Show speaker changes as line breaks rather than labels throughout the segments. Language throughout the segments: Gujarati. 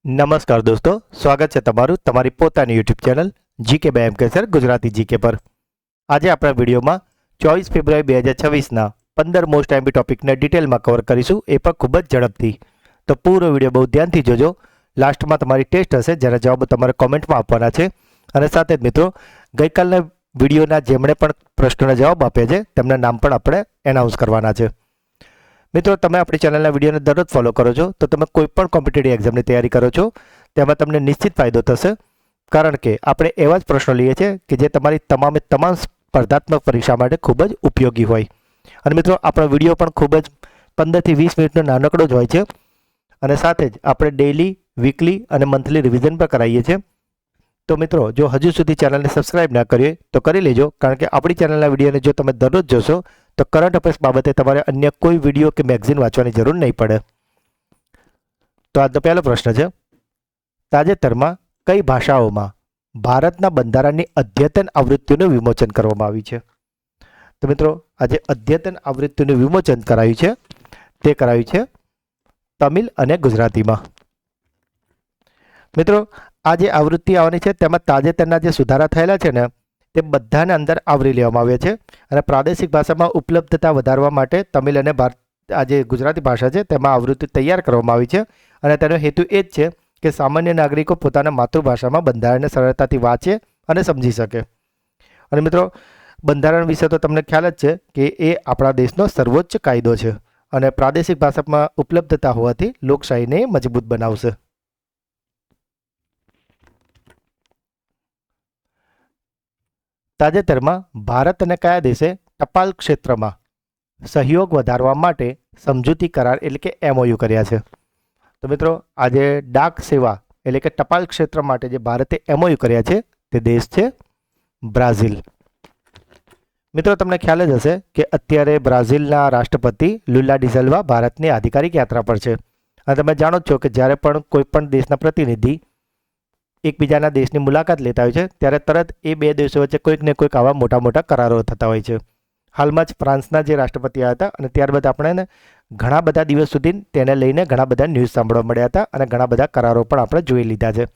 નમસ્કાર દોસ્તો, સ્વાગત છે તમારું તમારી પોતાની YouTube channel GK by M K sir Gujarati GK પર. આજે આપણા વિડીયોમાં 24 ફેબ્રુઆરી 2026ના 15 મોસ્ટ આઈએમપી ટોપિકને ડિટેલમાં કવર કરીશું, એ પણ ખૂબ જ ઝડપથી. તો પૂરો વિડીયો બહુ ધ્યાનથી જોજો. લાસ્ટમાં તમારી ટેસ્ટ હશે જેના જવાબ તમારે કોમેન્ટમાં આપવાના છે. અને સાથે જ મિત્રો, ગઈકાલના વિડીયોના જેમણે પણ પ્રશ્નોના જવાબ આપ્યા છે તેમના નામ પણ આપણે એનાઉન્સ કરવાના છે. મિત્રો, તમે આપણી ચેનલના વિડીયોને દરરોજ ફોલો કરો છો તો તમે કોઈ પણ કોમ્પિટિટિવ એક્ઝામની તૈયારી કરો છો તેમાં તમને નિશ્ચિત ફાયદો થશે, કારણ કે આપણે એવા જ પ્રશ્નો લઈએ છીએ કે જે તમારી તમામ સ્પર્ધાત્મક પરીક્ષા માટે ખૂબ જ ઉપયોગી હોય. અને મિત્રો, આપણો વિડીયો પણ ખૂબ જ 15 થી 20 મિનિટનો નાનકડો જ હોય છે. અને સાથે જ આપણે ડેઇલી, વીકલી અને મંથલી રિવિઝન પણ કરાવીએ છીએ. તો મિત્રો, જો હજુ સુધી ચેનલને સબસ્ક્રાઇબ ના કરી હોય તો કરી લેજો, કારણ કે આપણી ચેનલના વિડીયોને જો તમે દરરોજ જોશો તો કરંટ અફેર્સ બાબતે તમારે અન્ય કોઈ વિડીયો કે મેગઝીન વાંચવાની જરૂર નહીં પડે. તો આજનો પહેલો પ્રશ્ન છે, તાજેતરમાં કઈ ભાષાઓમાં ભારતના બંધારણની અદ્યતન આવૃત્તિનું વિમોચન કરવામાં આવ્યું છે? તો મિત્રો, આજે અદ્યતન આવૃત્તિનું વિમોચન કરાયું છે તે કરાયું છે તમિલ અને ગુજરાતીમાં. મિત્રો, આ જે આવૃત્તિ આવવાની છે તેમાં તાજેતરના જે સુધારા થયેલા છે ને તે બધાને અંદર આવરી લેવામાં આવ્યા છે. અને પ્રાદેશિક ભાષામાં ઉપલબ્ધતા વધારવા માટે તમિલ અને આ જે ગુજરાતી ભાષા છે તેમાં આવૃત્તિ તૈયાર કરવામાં આવી છે. અને તેનો હેતુ એ જ છે કે સામાન્ય નાગરિકો પોતાના માતૃભાષામાં બંધારણને સરળતાથી વાંચે અને સમજી શકે. અને મિત્રો, બંધારણ વિશે તો તમને ખ્યાલ જ છે કે એ આપણા દેશનો સર્વોચ્ચ કાયદો છે અને પ્રાદેશિક ભાષામાં ઉપલબ્ધતા હોવાથી લોકશાહીને મજબૂત બનાવશે. તાજેતરમાં ભારત અને કયા દેશે ટપાલ ક્ષેત્રમાં સહયોગ વધારવા માટે સમજૂતી કરાર એટલે કે MOU કર્યા છે? તો મિત્રો, આજે ડાક સેવા એટલે કે ટપાલ ક્ષેત્ર માટે જે ભારતે MOU કર્યા છે તે દેશ છે બ્રાઝિલ. મિત્રો, તમને ખ્યાલ જ હશે કે અત્યારે બ્રાઝિલના રાષ્ટ્રપતિ લુલા ડી સિલ્વા ભારતની આધિકારિક યાત્રા પર છે. અને તમે જાણો જ છો કે જ્યારે પણ કોઈ પણ દેશના પ્રતિનિધિ એકબીજાના દેશની મુલાકાત લેતા હોય છે ત્યારે તરત એ બે દેશો વચ્ચે કોઈક ને કોઈક આવા મોટા મોટા કરારો થતા હોય છે. હાલમાં જ ફ્રાન્સના જે રાષ્ટ્રપતિ આવ્યા હતા અને ત્યારબાદ આપણે ઘણા બધા દિવસ સુધી તેને લઈને ઘણા બધા ન્યૂઝ સાંભળવા મળ્યા હતા અને ઘણા બધા કરારો પણ આપણે જોઈ લીધા છે.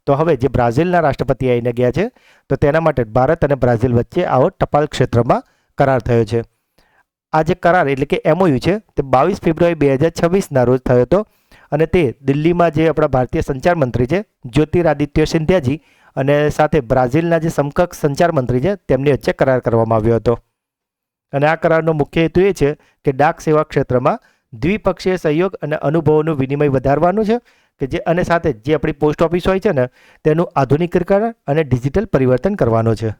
તો હવે જે બ્રાઝિલના રાષ્ટ્રપતિ આવીને ગયા છે તો તેના માટે ભારત અને બ્રાઝિલ વચ્ચે આવો ટપાલ ક્ષેત્રમાં કરાર થયો છે. આ જે કરાર એટલે કે MOU છે તે 22 ફેબ્રુઆરી 2026ના રોજ થયો હતો. અને તે દિલ્હીમાં જે આપણા ભારતીય સંચાર મંત્રી છે જ્યોતિરાદિત્ય સિંધિયાજી અને સાથે બ્રાઝિલના જે સમકક્ષ સંચાર મંત્રી છે તેમની વચ્ચે કરાર કરવામાં આવ્યો હતો. અને આ કરારનો મુખ્ય હેતુ એ છે કે ડાક સેવા ક્ષેત્રમાં દ્વિપક્ષીય સહયોગ અને અનુભવોનું વિનિમય વધારવાનું છે કે જે અને સાથે જે આપણી પોસ્ટ ઓફિસ હોય છે ને તેનું આધુનિકીકરણ અને ડિજિટલ પરિવર્તન કરવાનો છે.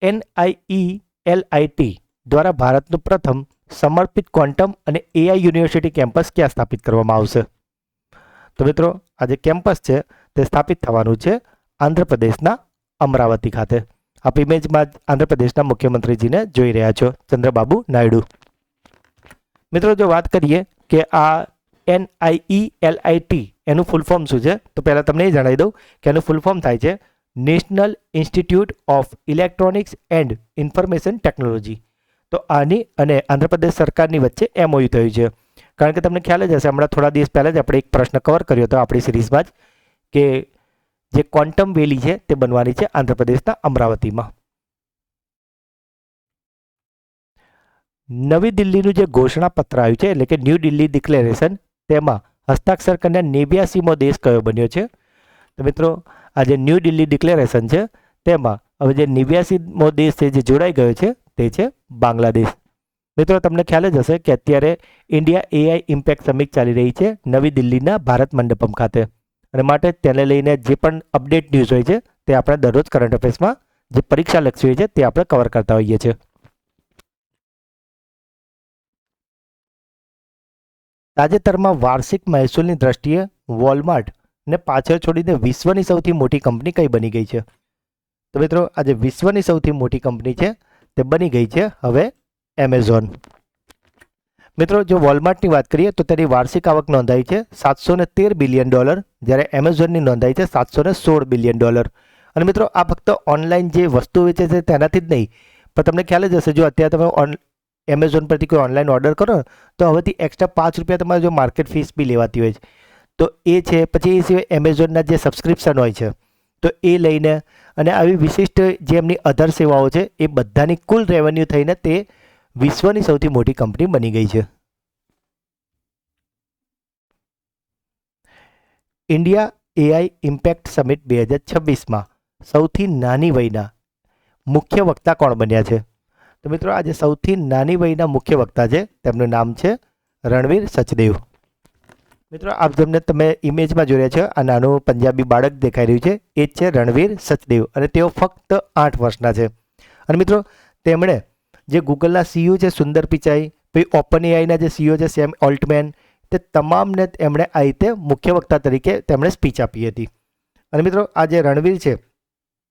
NIELIT દ્વારા ભારતનું પ્રથમ સમર્પિત ક્વોન્ટમ અને AI યુનિવર્સિટી કેમ્પસ ક્યાં સ્થાપિત કરવામાં આવશે? તો મિત્રો, આ જે કેમ્પસ છે તે સ્થાપિત થવાનું છે આંધ્રપ્રદેશના અમરાવતી ખાતે. આપ ઇમેજમાં આંધ્રપ્રદેશના મુખ્યમંત્રીજીને જોઈ રહ્યા છો, ચંદ્રબાબુ નાયડુ. મિત્રો, જો વાત કરીએ કે આ NIELIT એનું ફૂલ ફોર્મ શું છે તો પહેલાં તમને એ જણાવી દઉં કે એનું ફૂલ ફોર્મ થાય છે national institute of electronics and information technology. તો આની અને આંધ્રપ્રદેશ સરકારની વચ્ચે MOU થયું છે. કારણ કે તમને ખ્યાલ જ હશે, હમણાં થોડા દિવસ પહેલાં જ આપણે એક પ્રશ્ન કવર કર્યો હતો આપણી સિરીઝમાં જ કે જે ક્વોન્ટમ વેલી છે તે બનવાની છે આંધ્રપ્રદેશના અમરાવતીમાં. નવી દિલ્હીનું જે ઘોષણાપત્ર આવ્યું છે એટલે કે ન્યૂ દિલ્હી ડિક્લેરેશન, તેમાં હસ્તાક્ષર કરનાર 89મો દેશ કયો બન્યો છે? તો મિત્રો, આ જે ન્યૂ દિલ્હી ડિક્લેરેશન છે તેમાં હવે જે 89મો દેશ છે જે જોડાઈ ગયો છે તે છે બાંગ્લાદેશ. મિત્રો, તમને ખ્યાલ જ હશે કે અત્યારે ઇન્ડિયા AI ઇમ્પેક્ટ સમિટ ચાલી રહી છે નવી દિલ્હીના ભારત મંડપમ ખાતે. અને માટે તેને લઈને જે પણ અપડેટ ન્યૂઝ હોય છે તે આપણે દરરોજ કરંટ અફેર્સમાં જે પરીક્ષા લક્ષી હોય છે તે આપણે કવર કરતા હોઈએ છીએ. તાજેતરમાં વાર્ષિક મહેસૂલની દ્રષ્ટિએ વોલમાર્ટને પાછળ છોડીને વિશ્વની સૌથી મોટી કંપની કઈ બની ગઈ છે? તો મિત્રો, આજે વિશ્વની સૌથી મોટી કંપની છે તે બની ગઈ છે હવે એમેઝોન. મિત્રો, જો વોલમાર્ટની વાત કરીએ તો તેની વાર્ષિક આવક નોંધાઈ છે $713 બિલિયન, જ્યારે એમેઝોનની નોંધાઈ છે $716 બિલિયન. અને મિત્રો, આ ફક્ત ઓનલાઈન જે વસ્તુ વેચે છે તેનાથી જ નહીં, પણ તમને ખ્યાલ જ હશે, જો અત્યારે તમે એમેઝોન પરથી કોઈ ઓનલાઈન ઓર્ડર કરો ને તો હવેથી એક્સ્ટ્રા 5 રૂપિયા તમારે જો માર્કેટ ફીસ બી લેવાતી હોય છે, તો એ છે. પછી એ સિવાય એમેઝોનના જે સબસ્ક્રિપ્શન હોય છે તો એ લઈને અને આવી વિશિષ્ટ જે એમની અધર સેવાઓ છે એ બધાની કુલ રેવન્યુ થઈને તે વિશ્વની સૌથી મોટી કંપની બની ગઈ છે. ઇન્ડિયા એઆઈ ઇમ્પેક્ટ સમિટ 2026માં સૌથી નાની વયના મુખ્ય વક્તા કોણ બન્યા છે? તો મિત્રો આજે સૌથી નાની વયના મુખ્ય વક્તા છે તેમનું નામ છે રણવીર સચદેવ. મિત્રો આપ જેમને તમે ઇમેજમાં જોઈ રહ્યા છો આ નાનું પંજાબી બાળક દેખાઈ રહ્યું છે એ જ છે રણવીર સચદેવ અને તેઓ ફક્ત 8 વર્ષના છે. અને મિત્રો તેમણે જે ગૂગલના સીઈઓ છે સુંદર પિચાઈ, પછી ઓપન એઆઈના જે સીઈઓ છે સેમ ઓલ્ટમેન, તે તમામને એમણે આ રીતે મુખ્ય વક્તા તરીકે તેમણે સ્પીચ આપી હતી. અને મિત્રો આ જે રણવીર છે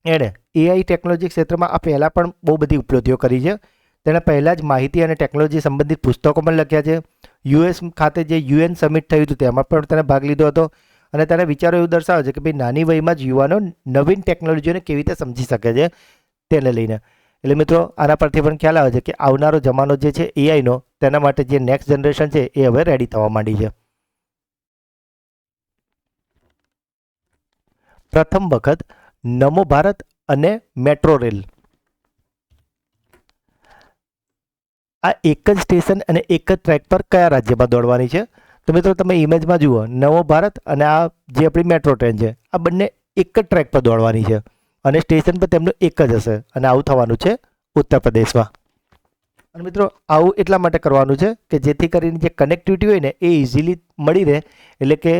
એણે એઆઈ ટેકનોલોજી ક્ષેત્રમાં આ પહેલાં પણ બહુ બધી ઉપલબ્ધિઓ કરી છે. તેણે પહેલાં જ માહિતી અને ટેકનોલોજી સંબંધિત પુસ્તકો પણ લખ્યા છે. યુએસ ખાતે જે યુએન સમિટ થયું હતું તેમાં પણ તેણે ભાગ લીધો હતો અને તેના વિચારો એવું દર્શાવે છે કે ભાઈ નાની વયમાં જ યુવાનો નવીન ટેકનોલોજીઓને કેવી રીતે સમજી શકે છે તેને લઈને. એટલે મિત્રો આના પરથી પણ ખ્યાલ આવે છે કે આવનારો જમાનો જે છે એઆઈનો તેના માટે જે નેક્સ્ટ જનરેશન છે એ હવે રેડી થવા માંડી છે. પ્રથમ વખત નમો ભારત અને મેટ્રો રેલ આ એક જ સ્ટેશન અને એક જ ટ્રેક પર કયા રાજ્યમાં દોડવાની છે? તો મિત્રો તમે ઇમેજમાં જુઓ નવો ભારત અને આ જે આપણી મેટ્રો ટ્રેન છે આ બંને એક જ ટ્રેક પર દોડવાની છે અને સ્ટેશન પર તેમનું એક જ હશે અને આવું થવાનું છે ઉત્તર પ્રદેશમાં. અને મિત્રો આવું એટલા માટે કરવાનું છે કે જેથી કરીને જે કનેક્ટિવિટી હોય ને એ ઇઝીલી મળી રહે. એટલે કે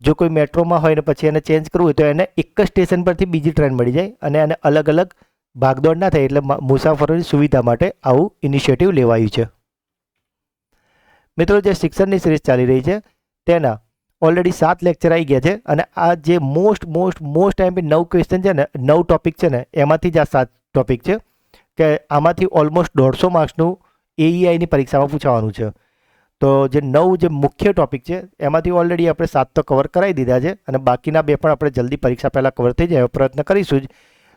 જો કોઈ મેટ્રોમાં હોય ને પછી એને ચેન્જ કરવું હોય તો એને એક જ સ્ટેશન પરથી બીજી ટ્રેન મળી જાય અને એને અલગ અલગ ભાગદોડ ના થાય. એટલે મુસાફરોની સુવિધા માટે આવું ઇનિશિયેટિવ લેવાયું છે. મિત્રો જે શિક્ષણની સિરીઝ ચાલી રહી છે તેના ઓલરેડી 7 લેક્ચર આવી ગયા છે અને આ જે મોસ્ટ ટાઈમ 9 ક્વેશ્ચન છે ને 9 ટોપિક છે ને એમાંથી જ આ 7 ટોપિક છે કે આમાંથી ઓલમોસ્ટ 150 માર્ક્સનું એઈઆઈની પરીક્ષામાં પૂછાવાનું છે. તો જે 9 જે મુખ્ય ટોપિક છે એમાંથી ઓલરેડી આપણે 7 તો કવર કરાવી દીધા છે અને બાકીના 2 પણ આપણે જલ્દી પરીક્ષા પહેલાં કવર થઈ જાય પ્રયત્ન કરીશું જ.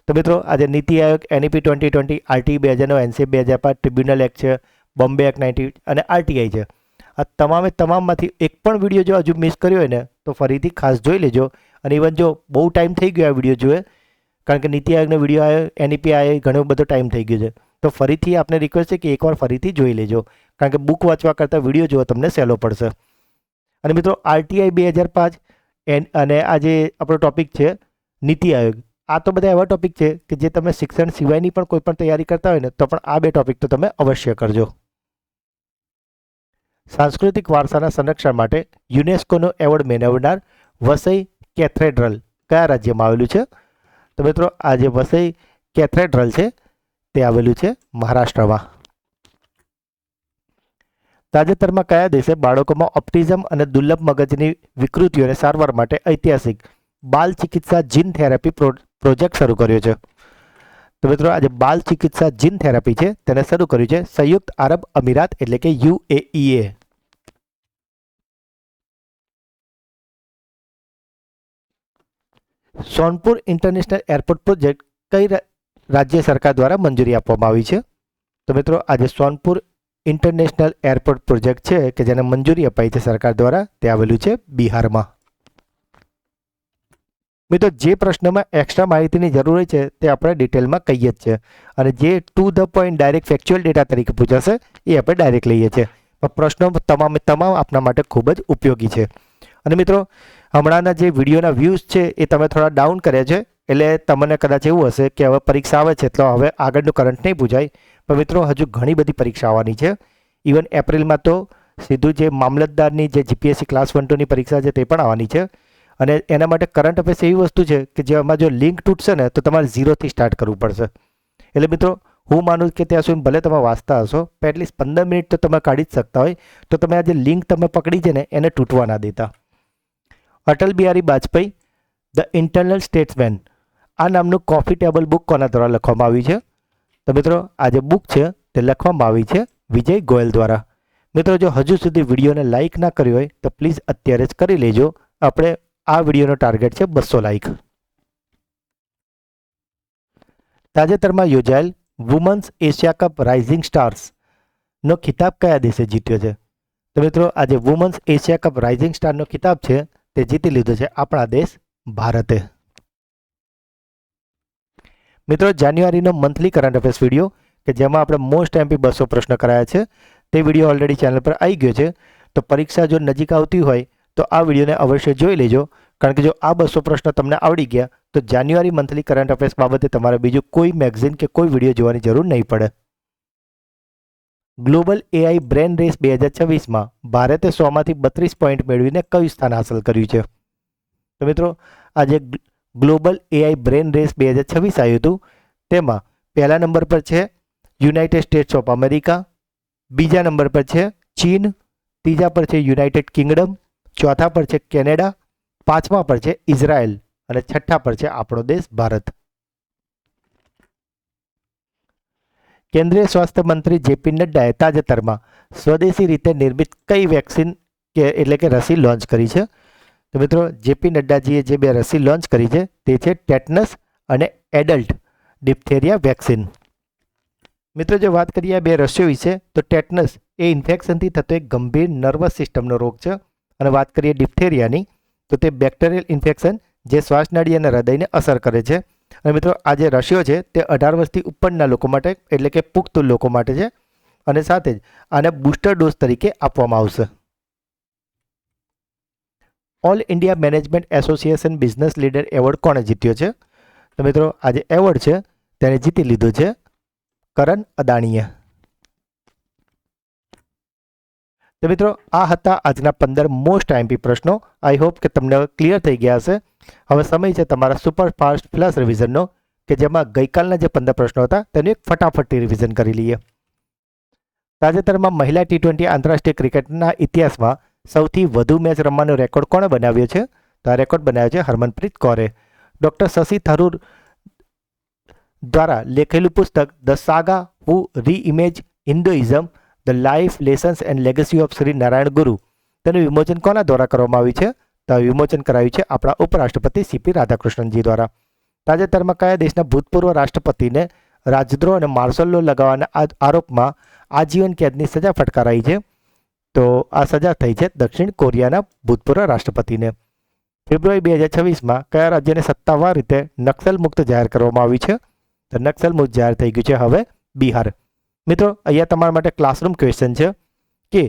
તો મિત્રો આજે Niti Aayog NEP 2020, RT 2009, NCF 2005, tribunal act છે, બોમ્બે એક્ટ 90 અને આરટીઆઈ છે. આ તમામમાંથી એક પણ વિડીયો જો હજુ મિસ કર્યો હોય ને તો ફરીથી ખાસ જોઈ લેજો. અને ઇવન જો બહુ ટાઈમ થઈ ગયો આ વિડીયો જોએ, કારણ કે નીતિ આયોગનો વિડીયો આવ્યો, એનઈપી આવ્યો, ઘણો બધો ટાઈમ થઈ ગયો છે, તો ફરીથી આપને રિક્વેસ્ટ છે કે એકવાર ફરીથી જોઈ લેજો, કારણ કે બુક વાંચવા કરતાં વિડીયો જોવો તમને સહેલો પડશે. અને મિત્રો આરટીઆઈ 2005 અને આ જે આપણો ટોપિક છે નીતિ આયોગ, આ તો બધા એવા ટોપિક છે કે જે તમે શિક્ષણ સિવાયની પણ કોઈ પણ તૈયારી કરતા હોય ને તો પણ આ 2 ટોપિક તો તમે અવશ્ય કરજો. સાંસ્કૃતિક વારસાના સંરક્ષણ માટે યુનેસ્કોનો એવોર્ડ મેળવનાર વસઈ કેથેડ્રલ કયા રાજ્યમાં આવેલું છે? તો મિત્રો આ જે વસઈ કેથેડ્રલ છે તે આવેલું છે મહારાષ્ટ્રમાં. તાજેતરમાં કયા દેશે બાળકોમાં ઓપ્ટિઝમ અને દુર્લભ મગજની વિકૃતિઓને સારવાર માટે ઐતિહાસિક બાલ ચિકિત્સા જીન થેરાપી પ્રોજેક્ટ શરૂ કર્યો છે? તો મિત્રો આજે બાલ ચિકિત્સા જીન થેરાપી છે તેને શરૂ કર્યું છે સંયુક્ત આરબ અમીરાત એટલે કે યુએઈએ. સોનપુર ઇન્ટરનેશનલ એરપોર્ટ પ્રોજેક્ટ કઈ રાજ્ય સરકાર દ્વારા મંજૂરી આપવામાં આવી છે? તો મિત્રો આજે સોનપુર ઇન્ટરનેશનલ એરપોર્ટ પ્રોજેક્ટ છે કે જેને મંજૂરી અપાઈ છે સરકાર દ્વારા તે આવેલું છે બિહારમાં. મિત્રો જે પ્રશ્નમાં એક્સ્ટ્રા માહિતીની જરૂર હોય છે તે આપણે ડિટેલમાં કહીએ જ છે અને જે to the point direct factual data તરીકે પૂછાશે એ આપણે ડાયરેક્ટ લઈએ છીએ. પણ પ્રશ્નો તમામ આપના માટે ખૂબ જ ઉપયોગી છે. અને મિત્રો હમણાંના જે વિડીયોના વ્યૂઝ છે એ તમે થોડા ડાઉન કર્યા છે એટલે તમને કદાચ એવું હશે કે હવે પરીક્ષા આવે છે એટલે હવે આગળનું કરંટ નહીં પૂછાય. પણ મિત્રો હજુ ઘણી બધી પરીક્ષા આવવાની છે. ઇવન એપ્રિલમાં તો સીધું જે મામલતદારની જે જીપીએસસી ક્લાસ 1 2ની પરીક્ષા છે તે પણ આવવાની છે. અને એના માટે કરંટ અફેર્સ એવી વસ્તુ છે કે જેમાં જો લિંક તૂટશે ને તો તમારે 0થી સ્ટાર્ટ કરવું પડશે. એટલે મિત્રો હું માનું કે ત્યાં સુધી ભલે તમે વાંચતા હશો પણ એટલીસ્ટ 15 મિનિટ તો તમે કાઢી જ શકતા હોય તો તમે આ જે લિંક તમે પકડી છે ને એને તૂટવા ના દેતા. અટલ બિહારી વાજપેયી ધ ઇન્ટરનલ સ્ટેટ્સમેન આ નામનું કોફી ટેબલ બુક કોના દ્વારા લખવામાં આવી છે? તો મિત્રો આ જે બુક છે તે લખવામાં આવી છે વિજય ગોયલ દ્વારા. મિત્રો જો હજુ સુધી વિડીયોને લાઇક ના કર્યો હોય તો પ્લીઝ અત્યારે જ કરી લેજો. આપણે આ વિડીયોનો ટાર્ગેટ છે 200 લાઇક. તાજેતરમાં યોજાયેલ women's Asia cup rising stars નો ખિતાબ કયા દેશે જીત્યો છે? તો મિત્રો આજે વુમન્સ એશિયા કપ રાઇઝિંગ સ્ટારનો ખિતાબ છે તે જીતી લીધો છે આપણા દેશ ભારતે. મિત્રો જાન્યુઆરીનો મંથલી કરંટ અફેર્સ વિડીયો કે જેમાં આપણે મોસ્ટ એમપી 200 પ્રશ્ન કરાયા છે તે વિડીયો ઓલરેડી ચેનલ પર આવી ગયો છે. તો પરીક્ષા જો નજીક આવતી હોય તો આ વિડીયોને અવશ્ય જોઈ લેજો, કારણ કે જો આ 200 પ્રશ્ન તમને આવડી ગયા તો જાન્યુઆરી મંથલી કરંટ અફેર્સ બાબતે તમારે બીજું કોઈ મેગઝીન કે કોઈ વિડીયો જોવાની જરૂર નહીં પડે. ગ્લોબલ એઆઈ બ્રેન રેસ 2026માં ભારતે 100માંથી 32 પોઈન્ટ મેળવીને કયું સ્થાન હાંસલ કર્યું છે? તો મિત્રો આજે ગ્લોબલ એઆઈ બ્રેન રેસ 2026 આવ્યું હતું. તેમાં પહેલા નંબર પર છે યુનાઇટેડ સ્ટેટ્સ ઓફ અમેરિકા, બીજા નંબર પર છે ચીન, ત્રીજા પર છે યુનાઇટેડ કિંગડમ, ચોથા પર છે કેનેડા, પાંચમા પર છે ઇઝરાયલ અને છઠ્ઠા પર છે આપણો દેશ ભારત. કેન્દ્રીય સ્વાસ્થ્ય મંત્રી જેપી નડ્ડાએ તાજેતરમાં સ્વદેશી રીતે નિર્મિત કઈ વેક્સિન એટલે કે રસી લોન્ચ કરી છે? તો મિત્રો જેપી નડ્ડાજીએ જે બે રસી લોન્ચ કરી છે તે છે ટેટનસ અને એડલ્ટ ડિપ્થેરિયા વેક્સિન. મિત્રો જો વાત કરીએ આ બે રસીઓ વિશે તો ટેટનસ એ ઇન્ફેક્શનથી થતો એક ગંભીર નર્વસ સિસ્ટમનો રોગ છે અને વાત કરીએ ડિપ્થેરિયાની તો તે બેક્ટેરિયલ ઇન્ફેક્શન જે શ્વાસનળી અને હૃદયને અસર કરે છે. અને મિત્રો આ જે રસીઓ છે તે 18 વર્ષથી ઉપરના લોકો માટે એટલે કે પુખ્ત લોકો માટે છે અને સાથે જ આને બૂસ્ટર ડોઝ તરીકે આપવામાં આવશે. All India management association business leader award કોણે જીત્યો છે? તો મિત્રો આ જે એવોર્ડ છે તેને જીતી લીધો છે કરણ અદાણીએ. તો મિત્રો આ હતા આજના 15 મોસ્ટ આઈએમપી પ્રશ્નો. આઈ હોપ કે તમને ક્લિયર થઈ ગયા હશે. હવે સમય છે તમારા સુપર ફાસ્ટ ફ્લશ રિવિઝનનો કે જેમાં ગઈકાલના જે 15 પ્રશ્નો હતા તેનું એક ફટાફટથી રિવિઝન કરી લઈએ. તાજેતરમાં મહિલા T20 આંતરરાષ્ટ્રીય ક્રિકેટના ઇતિહાસમાં સૌથી વધુ મેચ રમવાનો રેકોર્ડ કોણે બનાવ્યો છે? તો આ રેકોર્ડ બનાવ્યો છે હરમનપ્રીત કૌરે. ડૉક્ટર શશી થરૂર દ્વારા લેખેલું પુસ્તક the saga who reimage Hinduism the life lessons and legacy of Shri Narayana Guru તેનું વિમોચન કોના દ્વારા કરવામાં આવ્યું છે? તો વિમોચન કરાયું છે આપણા ઉપરાષ્ટ્રપતિ CP રાધાકૃષ્ણનજી દ્વારા. તાજેતરમાં કયા દેશના ભૂતપૂર્વ રાષ્ટ્રપતિને રાજદ્રોહ અને માર્શલ લો લગાવવાના આરોપમાં આજીવન કેદની સજા ફટકારાઈ છે? તો આ સજા થઈ છે દક્ષિણ કોરિયાના ભૂતપૂર્વ રાષ્ટ્રપતિને. ફેબ્રુઆરી 2026માં કયા રાજ્યને સત્તાવાર રીતે નક્સલ મુક્ત જાહેર કરવામાં આવ્યું છે? તો નક્સલ મુક્ત જાહેર થઈ ગયું છે હવે બિહાર. મિત્રો અહીંયા તમારા માટે ક્લાસરૂમ ક્વેશ્ચન છે કે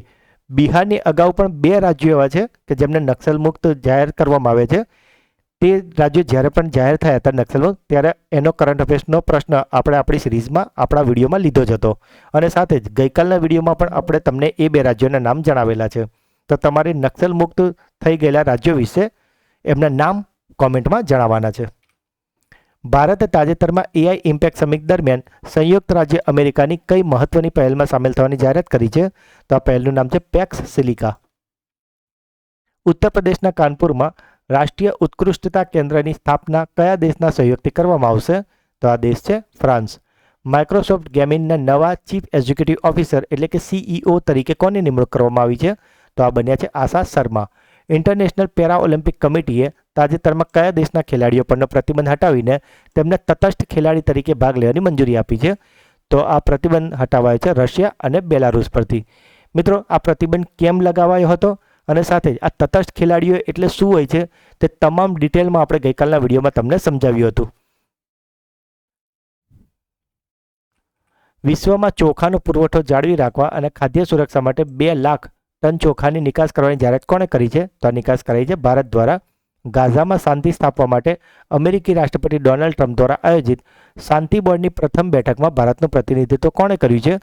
બિહારની અગાઉ પણ 2 રાજ્યો એવા છે કે જેમને નક્સલ મુક્ત જાહેર કરવામાં આવે છે. તે રાજ્યો જ્યારે પણ જાહેર થયા હતા નક્સલ મુક્ત ત્યારે એનો કરંટ અફેર્સનો પ્રશ્ન આપણે આપણી સિરીઝમાં આપણા વિડીયોમાં લીધો જ હતો અને સાથે જ ગઈકાલના વિડીયોમાં પણ આપણે તમને એ 2 રાજ્યોના નામ જણાવેલા છે. તો તમારે નક્સલ મુક્ત થઈ ગયેલા રાજ્યો વિશે એમના નામ કોમેન્ટમાં જણાવવાના છે. ભારતે તાજેતરમાં AI ઇમ્પેક્ટ સમિટ દરમિયાન સંયુક્ત રાજ્ય અમેરિકાની કઈ મહત્વની પહેલમાં સામેલ થવાની જાહેરાત કરી છે? તો આ પહેલનું નામ છે પેક્સ સિલિકા. ઉત્તર પ્રદેશના કાનપુરમાં રાષ્ટ્રીય ઉત્કૃષ્ટતા કેન્દ્રની સ્થાપના કયા દેશના સહયોગથી કરવામાં આવશે? તો આ દેશ છે ફ્રાન્સ. માઇક્રોસોફ્ટ ગેમિંગના નવા ચીફ એક્ઝિક્યુટિવ ઓફિસર એટલે કે CEO તરીકે કોની નિમણૂક કરવામાં આવી છે? તો આ બન્યા છે આશા શર્મા. ઇન્ટરનેશનલ પેરા ઓલિમ્પિક કમિટીએ તાજેતરમાં કયા દેશના ખેલાડીઓ પરનો પ્રતિબંધ હટાવીને તેમને તટસ્થ ખેલાડી તરીકે ભાગ લેવાની મંજૂરી આપી છે? તો આ પ્રતિબંધ હટાવાયો છે રશિયા અને બેલારુસ પરથી. મિત્રો આ પ્રતિબંધ કેમ લગાવાયો હતો અને સાથે જ આ તટસ્થ ખેલાડીઓ એટલે શું હોય છે તે તમામ ડિટેલમાં આપણે ગઈકાલના વિડીયોમાં તમને સમજાવ્યું હતું. વિશ્વમાં ચોખાનો પુરવઠો જાળવી રાખવા અને ખાદ્ય સુરક્ષા માટે 2 લાખ ટન ચોખાની નિકાસ કરવાની જાહેરાત કોણે કરી છે? તો આ નિકાસ કરાઈ છે ભારત દ્વારા. ગાઝામાં શાંતિ સ્થાપવા માટે અમેરિકી રાષ્ટ્રપતિ ડોનાલ્ડ ટ્રમ્પ દ્વારા આયોજિત શાંતિ બોર્ડની પ્રથમ બેઠકમાં ભારતનું પ્રતિનિધિત્વ કોણે કર્યું છે?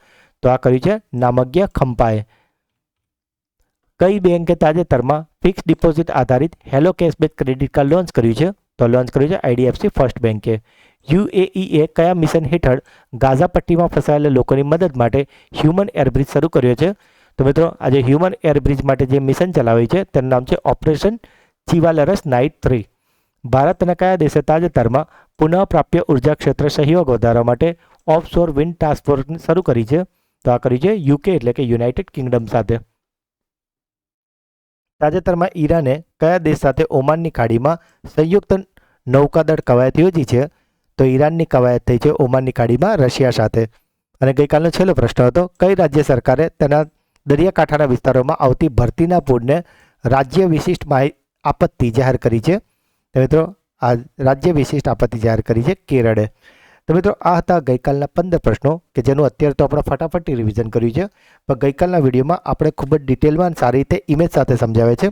તો આ કર્યું છે નામગ્યા ખંપાએ. કઈ બેંકે તાજેતરમાં ફિક્સ ડિપોઝિટ આધારિત hello cashback credit card launch કર્યું છે? તો લોન્ચ કર્યું છે IDFC ફર્સ્ટ બેંકે. UAE કયા મિશન હેઠળ ગાઝા પટ્ટીમાં ફસાયેલા લોકોની મદદ માટે હ્યુમન એરબ્રિજ શરૂ કર્યો છે? તો મિત્રો આજે હ્યુમન એરબ્રિજ માટે જે મિશન ચલાવ્યું છે તેનું નામ છે ઓપરેશન ચિવાલરસ નાઇટ 3. ભારતના કયા દેશે તાજેતરમાં પુનઃપ્રાપ્ય ઉર્જા ક્ષેત્ર સહયોગ વધારવા માટે ઓફશોર વિન્ડ ટાસ્ક ફોર્સ શરૂ કરી છે? તો આ કરી છે UK એટલે કે યુનાઇટેડ કિંગડમ સાથે. તાજેતરમાં ઈરાને કયા દેશ સાથે ઓમાનની ખાડીમાં સંયુક્ત નૌકાદળ કવાયત યોજી છે? તો ઈરાનની કવાયત થઈ છે ઓમાનની ખાડીમાં રશિયા સાથે. અને ગઈકાલનો છેલ્લો પ્રશ્ન હતો, કઈ રાજ્ય સરકારે તેના દરિયાકાંઠાના વિસ્તારોમાં આવતી ભરતીના પૂરને રાજ્ય વિશિષ્ટ આપત્તિ જાહેર કરી છે? તો મિત્રો આ રાજ્ય વિશિષ્ટ આપત્તિ જાહેર કરી છે કેરળે. તો મિત્રો આ હતા ગઈકાલના 15 પ્રશ્નો કે જેનું અત્યારે તો આપણે ફટાફટ રિવિઝન કર્યું છે, પણ ગઈકાલના વિડીયોમાં આપણે ખૂબ જ ડિટેલમાં સારી રીતે ઇમેજ સાથે સમજાવે છે.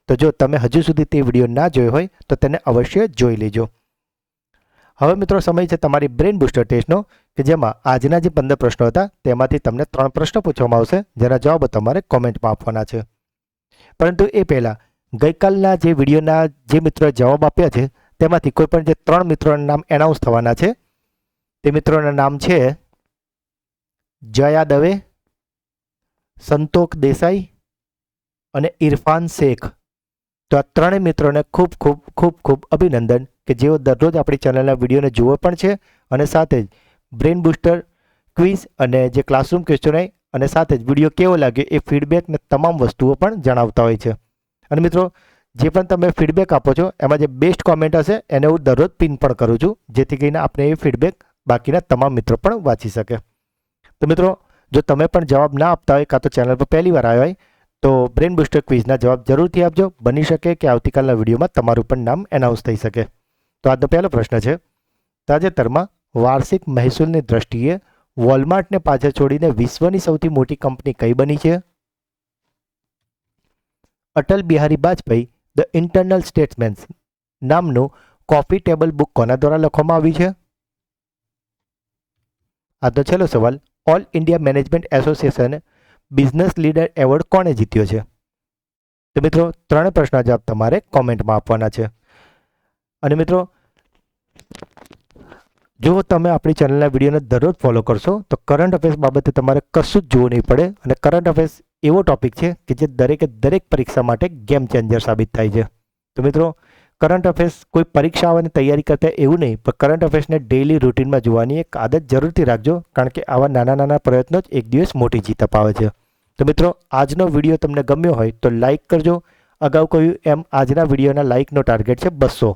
તો જો તમે હજુ સુધી તે વિડીયો ના જોયો હોય તો તેને અવશ્ય જોઈ લેજો. હવે મિત્રો સમય છે તમારી બ્રેન બૂસ્ટર ટેસ્ટનો, કે જેમાં આજના જે 15 પ્રશ્નો હતા તેમાંથી તમને 3 પ્રશ્નો પૂછવામાં આવશે, જેના જવાબો તમારે કોમેન્ટમાં આપવાના છે. પરંતુ એ પહેલાં ગઈકાલના જે વિડીયોના જે મિત્રોએ જવાબ આપ્યા છે તેમાંથી કોઈ પણ જે 3 મિત્રોના નામ એનાઉન્સ થવાના છે, તે મિત્રોના નામ છે જયા દવે, સંતોક દેસાઈ અને ઇરફાન શેખ. તો આ ત્રણેય મિત્રોને ખૂબ ખૂબ ખૂબ ખૂબ અભિનંદન કે જેઓ દરરોજ આપણી ચેનલના વિડીયોને જુઓ પણ છે અને સાથે જ બ્રેન બૂસ્ટર ક્વિઝ અને જે ક્લાસરૂમ ક્વેશ્ચન અને સાથે જ વિડીયો કેવો લાગ્યો એ ફીડબેક ને તમામ વસ્તુઓ પણ જણાવતા હોય છે. અને મિત્રો જે પણ તમે ફીડબેક આપો છો એમાં જે બેસ્ટ કોમેન્ટ હશે એને હું દરરોજ પિન પણ કરું છું, જેથી કરીને આપણે એ ફીડબેક બાકીના તમામ મિત્રો પણ વાંચી શકે. તો મિત્રો જો તમે પણ જવાબ ના આપતા હોય કાં તો ચેનલ પર પહેલી વાર આવ્યા હોય તો બ્રેન બૂસ્ટર ક્વિઝના જવાબ જરૂરથી આપજો. બની શકે કે આવતીકાલના વિડીયોમાં તમારું પણ નામ એનાઉન્સ થઈ શકે. તો આજનો પહેલો પ્રશ્ન છે, તાજેતરમાં વાર્ષિક મહેસૂલની દ્રષ્ટિએ વોલમાર્ટને પાછળ છોડીને વિશ્વની સૌથી મોટી કંપની કઈ બની છે? Atal Bihari Vajpayee the internal statements નામનું કોફી ટેબલ બુક કોના દ્વારા લખવામાં આવ્યું છે? આજનો છેલ્લો સવાલ, all India management association business leader award કોણે જીત્યો છે? તો મિત્રો 3 પ્રશ્નના જવાબ તમારે કોમેન્ટમાં આપવાના છે. અને મિત્રો જો તમે આપણી ચેનલના વિડીયોને દરરોજ ફોલો કરશો તો કરંટ અફેર્સ બાબતે તમારે કશું જ જોવું નહીં પડે. અને કરંટ અફેર્સ એવો ટોપિક છે કે જે દરેક પરીક્ષા માટે ગેમ ચેન્જર સાબિત થાય છે. તો મિત્રો કરંટ અફેર્સ કોઈ પરીક્ષા આવવાની તૈયારી કરતા એવું નહીં, પણ કરંટ અફેર્સને ડેઇલી રૂટીનમાં જોવાની એક આદત જરૂરથી રાખજો, કારણ કે આવા નાના નાના પ્રયત્નો જ એક દિવસ મોટી જીત અપાવે છે. તો મિત્રો આજનો વિડીયો તમને ગમ્યો હોય તો લાઇક કરજો. અગાઉ કહ્યું એમ આજના વિડીયોના લાઇકનો ટાર્ગેટ છે 200.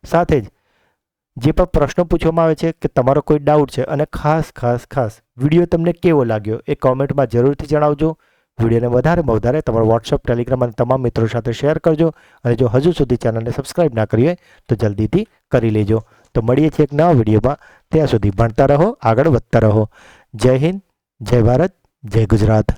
સાથે જ જે પણ પ્રશ્નો પૂછવામાં આવે છે કે તમારો કોઈ ડાઉટ છે અને ખાસ વિડીયો તમને કેવો લાગ્યો એ કોમેન્ટમાં જરૂરથી જણાવજો. વિડીયોને વધારેમાં વધારે તમારા વોટ્સઅપ, ટેલિગ્રામ અને તમામ મિત્રો સાથે શેર કરજો. અને જો હજુ સુધી ચેનલને સબસ્ક્રાઇબ ના કરી હોય તો જલ્દીથી કરી લેજો. તો મળીએ છીએ એક નવા વિડીયોમાં. ત્યાં સુધી ભણતા રહો, આગળ વધતા રહો. જય હિન્દ, જય ભારત, જય ગુજરાત.